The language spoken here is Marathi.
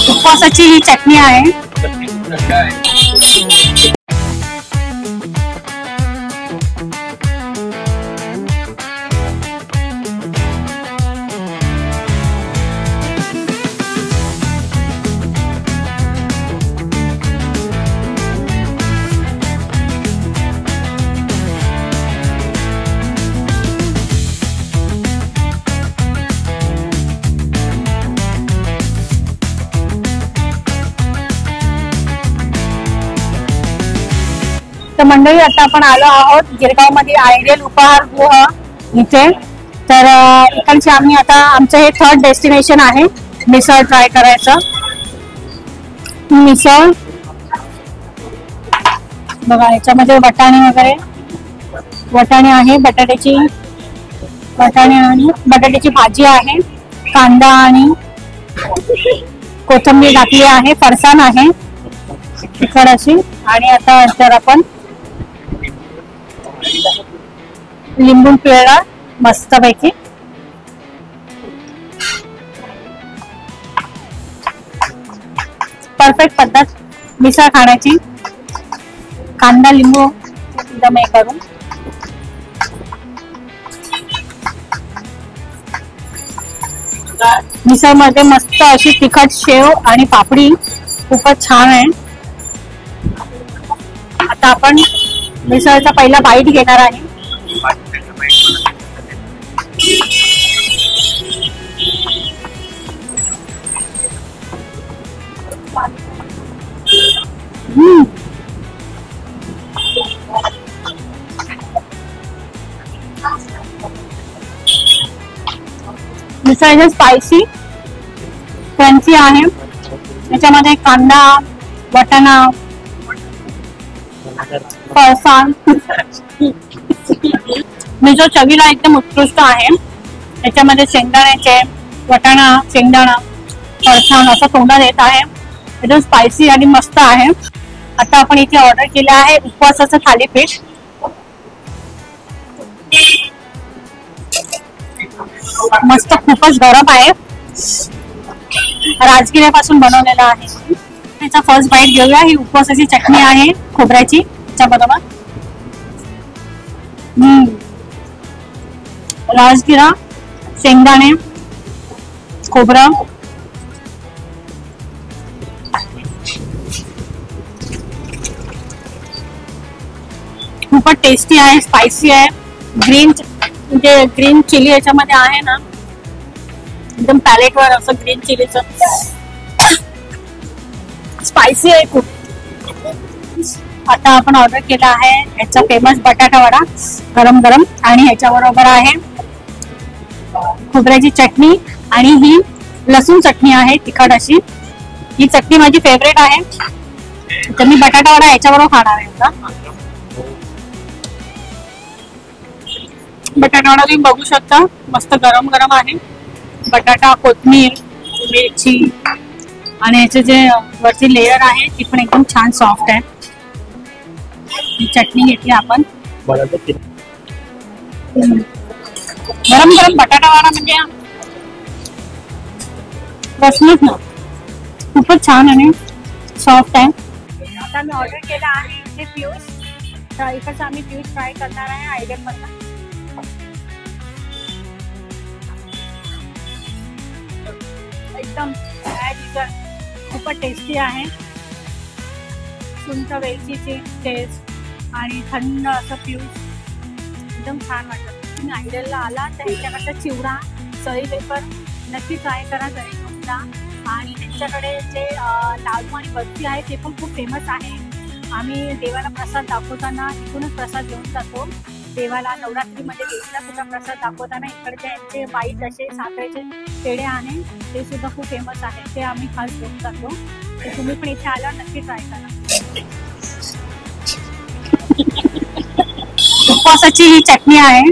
उपवासाची ही चटणी आहे. तर मंडळी, आता आपण आलो आहोत गिरगाव मध्ये आयडियल उपहारगृह इथे. तर इकडचे आम्ही आता आमचं हे 3rd डेस्टिनेशन आहे मिसळ ट्राय करायचं. मिसळ बघा, याच्यामध्ये वाटाणे वगैरे, वाटाणे आहे, वाटाणे आणि बटाट्याची भाजी आहे, कांदा आणि कोथिंबीर टाकली आहे, फरसाण आहे तिखट अशी. आणि आता नंतर आपण लिंबू पिळला मस्त पैकी. परफेक्ट पद्धत मिसळ खाण्याची. कांदा लिंबू एकदम हे करून मिसळ मध्ये मस्त अशी तिखट शेव आणि पापडी खूपच छान आहे. आता आपण मिसळचा पहिला बाईट घेणार आहे. मिसळ स्पायसी क्रंची आहे. याच्यामध्ये कांदा, वाटाणा, फरसाण, मिसळ चवीला एकदम उत्कृष्ट आहे. याच्यामध्ये शेंगदाण्याचे, वाटाणा, शेंगदाणा, फरसाण असं तोंडात येत आहे. एकदम स्पायसी आणि मस्त आहे. आता आपण इथे ऑर्डर केलं आहे उपवासाचं थालीपीठ. मस्त खूपच गरम आहे, राजगिऱ्यापासून बनवलेला आहे. त्याचा फर्स्ट बाईट घेऊया. ही उपवासाची चटणी आहे खोबऱ्याची, त्याच्याबरोबर राजगिरा, शेंगदाणे, खोबरं, खूपच टेस्टी आहे, स्पायसी आहे. ग्रीन चिली याच्यामध्ये आहे ना, एकदम पॅलेट वर असं ग्रीन चिलीचं स्पायसी आहे खूप. आता आपण ऑर्डर केला आहे याचा फेमस बटाटा वडा गरम गरम, आणि ह्याच्या बरोबर आहे खोबऱ्याची चटणी आणि ही लसूण चटणी आहे तिखट अशी. ही चटणी माझी फेवरेट आहे, तर मी बटाटा वडा याच्याबरोबर खाणार आहे. बटाटा वडा तुम्ही बघू शकता, मस्त गरम गरम आहे. बटाटा, कोथिंबीर, मिरची आणि याचे जे वरची लेयर आहे ती पण एकदम छान सॉफ्ट आहे. ही चटणी घेतली आपण. गरम गरम बटाटा वडा म्हणजे प्रश्नच ना, खूपच छान आणि सॉफ्ट आहे. आता मी ऑर्डर केला आहे इथे फ्यूज. तर इकडचं आम्ही फ्यूज ट्राय करणार आहे आयडियल मधला. एकदम खूपच टेस्टी आहे. सुंठ वेलचीची टेस्ट आणि थंड असं फ्यूज एकदम छान वाटतं. तुम्ही आयडियलला आला तर ह्याच्याकडचा चिवडा, सळी वेफर नक्की ट्राय करा घरी तुमचा. आणि त्यांच्याकडे जे लाडू आणि बर्फी आहे ते पण खूप फेमस आहे. आम्ही देवाला प्रसाद दाखवताना इथूनच प्रसाद घेऊन जातो. देवाला नवरात्रीमध्ये देवीला सुद्धा प्रसाद दाखवताना इकडचे यांचे वाईट असे साखरेचे पेढे आहे ते सुद्धा खूप फेमस आहे, ते आम्ही खास घेऊन जातो. तर तुम्ही पण इथे आल्यावर नक्की ट्राय करा. उपवासाची ही चटणी आहे.